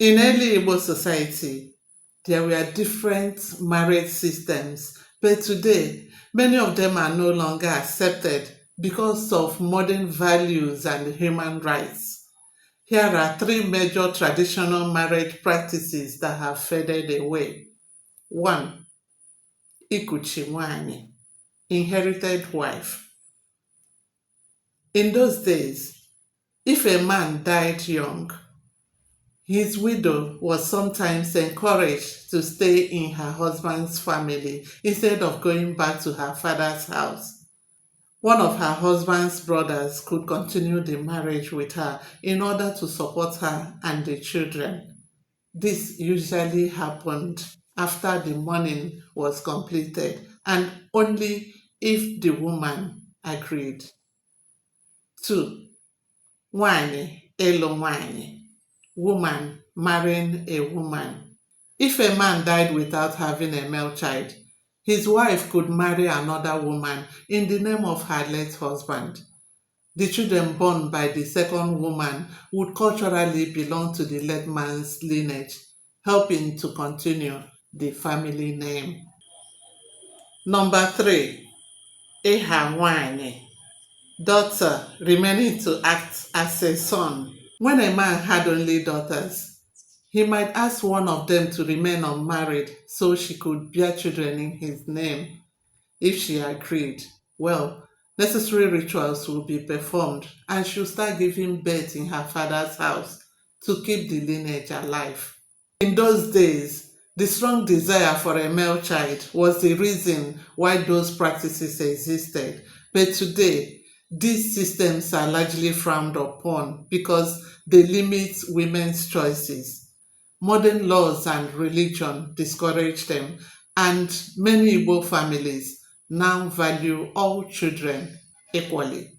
In early Igbo society, there were different marriage systems, but today, many of them are no longer accepted because of modern values and human rights. Here are three major traditional marriage practices that have faded away. 1. Ikuchi nwanyị, inherited wife. In those days, if a man died young, his widow was sometimes encouraged to stay in her husband's family instead of going back to her father's house. One of her husband's brothers could continue the marriage with her in order to support her and the children. This usually happened after the mourning was completed and only if the woman agreed. 2. Nwanyị ịlụ nwanyị, woman marrying a woman. If a man died without having a male child, his wife could marry another woman in the name of her late husband. The children born by the second woman would culturally belong to the late man's lineage, helping to continue the family name. Number 3. Ịha nwanyị, daughter remaining to act as a son. When a man had only daughters, he might ask one of them to remain unmarried so she could bear children in his name. If she agreed, well, necessary rituals will be performed and she'll start giving birth in her father's house to keep the lineage alive. In those days, the strong desire for a male child was the reason why those practices existed. But today, these systems are largely frowned upon because they limit women's choices. Modern laws and religion discourage them, and many Igbo families now value all children equally.